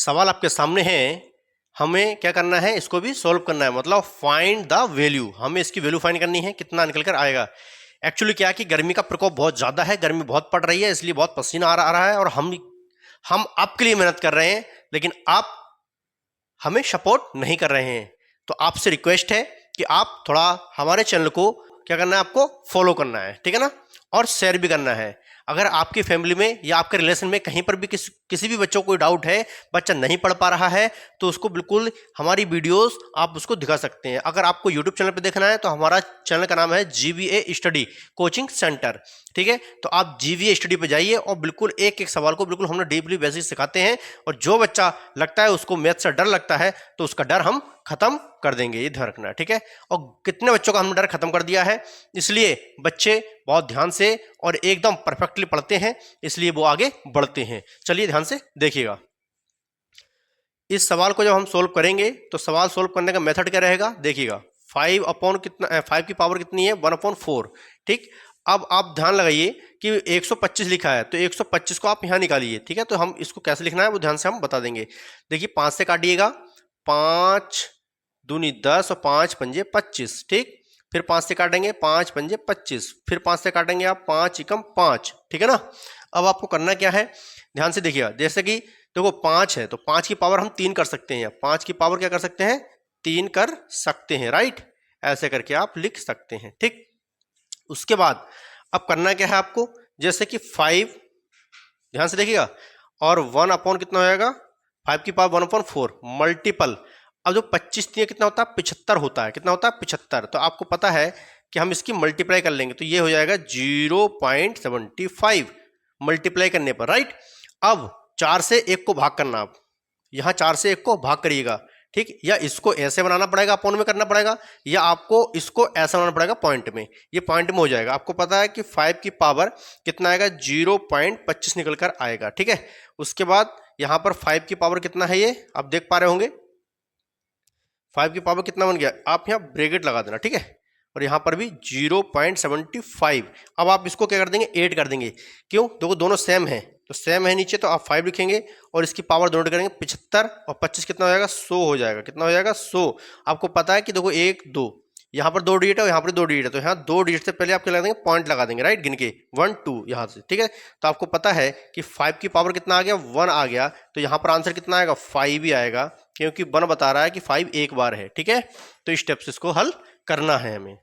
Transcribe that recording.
सवाल आपके सामने है, हमें क्या करना है, इसको भी सॉल्व करना है, मतलब फाइंड द वैल्यू, हमें इसकी वैल्यू फाइंड करनी है, कितना निकल कर आएगा। एक्चुअली क्या है कि गर्मी का प्रकोप बहुत ज्यादा है, गर्मी बहुत पड़ रही है, इसलिए बहुत पसीना आ रहा है और हम आपके लिए मेहनत कर रहे हैं, लेकिन आप हमें सपोर्ट नहीं कर रहे हैं। तो आपसे रिक्वेस्ट है कि आप थोड़ा हमारे चैनल को क्या करना है, आपको फॉलो करना है, ठीक है ना, और शेयर भी करना है। अगर आपकी फैमिली में या आपके रिलेशन में कहीं पर भी किसी भी बच्चों को कोई डाउट है, बच्चा नहीं पढ़ पा रहा है, तो उसको बिल्कुल हमारी वीडियोस आप उसको दिखा सकते हैं। अगर आपको यूट्यूब चैनल पे देखना है तो हमारा चैनल का नाम है GVA स्टडी कोचिंग सेंटर, ठीक है। तो आप GVA स्टडी पे जाइए और बिल्कुल एक एक सवाल को बिल्कुल हमने डीपली बेसिक सिखाते हैं, और जो बच्चा लगता है उसको मैथ से डर लगता है तो उसका डर हम खत्म कर देंगे, ये ध्यान रखना, ठीक है। और कितने बच्चों का हमने डर खत्म कर दिया है, इसलिए बच्चे बहुत ध्यान से और एकदम परफेक्टली पढ़ते हैं, इसलिए वो आगे बढ़ते हैं। चलिए ध्यान से देखिएगा। इस सवाल को जब हम सोल्व करेंगे तो सवाल सोल्व करने का मेथड क्या रहेगा, देखिएगा। 5 अपॉन कितना, 5 की पावर कितनी है, 1/4, ठीक। अब आप ध्यान लगाइए कि 125 लिखा है, तो 125 को आप यहाँ निकालिए, ठीक है। तो हम इसको कैसे लिखना है वो ध्यान से हम बता देंगे। देखिए 5 से काटिएगा, 5 दूनी 10 और 5 पंजे 25, ठीक। फिर 5 से काटेंगे, 5 पंजे 25, फिर 5 से काटेंगे आप, 5 एकम 5, ठीक है ना। अब आपको करना क्या है, ध्यान से देखिएगा। जैसे कि देखो 5 है तो 5 की पावर हम 3 कर सकते हैं, 5 की पावर क्या कर सकते हैं, 3 कर सकते हैं, राइट। ऐसे करके आप लिख सकते हैं, ठीक। उसके बाद अब करना क्या है आपको, जैसे कि 5, ध्यान से देखिएगा, और 1 अपॉन कितना हो जाएगा, 5 की पावर 1/4 मल्टीपल। अब जो 25 दिए कितना होता है, 75 होता है, कितना होता है 75। तो आपको पता है कि हम इसकी मल्टीप्लाई कर लेंगे, तो ये हो जाएगा 0.75 मल्टीप्लाई करने पर, राइट। अब 4 से 1 को भाग करना, आप यहाँ 4 से 1 को भाग करिएगा, ठीक। या इसको ऐसे बनाना पड़ेगा, अपॉन में करना पड़ेगा, या आपको इसको ऐसा बनाना पड़ेगा पॉइंट में, ये पॉइंट में हो जाएगा। आपको पता है कि 5 की पावर कितना आएगा, 0.25 निकल कर आएगा, ठीक है। उसके बाद यहाँ पर 5 की पावर कितना है, ये आप देख पा रहे होंगे, 5 की पावर कितना बन गया, आप यहाँ ब्रैकेट लगा देना, ठीक है। और यहाँ पर भी 0.75। अब आप इसको क्या कर देंगे, 8 कर देंगे, क्यों, देखो दोनों सेम है, तो सेम है नीचे, तो आप 5 लिखेंगे और इसकी पावर दोनों करेंगे 75, और 25 कितना हो जाएगा, 100 हो जाएगा, कितना हो जाएगा 100। आपको पता है कि देखो 1 2, यहाँ पर 2 डिजिट है, यहाँ पर 2 डिजिट है, तो यहाँ 2 डिजिट से पहले आप क्या लगा देंगे, पॉइंट लगा देंगे, राइट, गिन के 1 2 यहाँ से, ठीक है। तो आपको पता है कि 5 की पावर कितना आ गया, 1 आ गया, तो यहाँ पर आंसर कितना आएगा, 5 ही आएगा, क्योंकि 1 बता रहा है कि 5 एक बार है, ठीक है। तो इस स्टेप से इसको हल करना है हमें।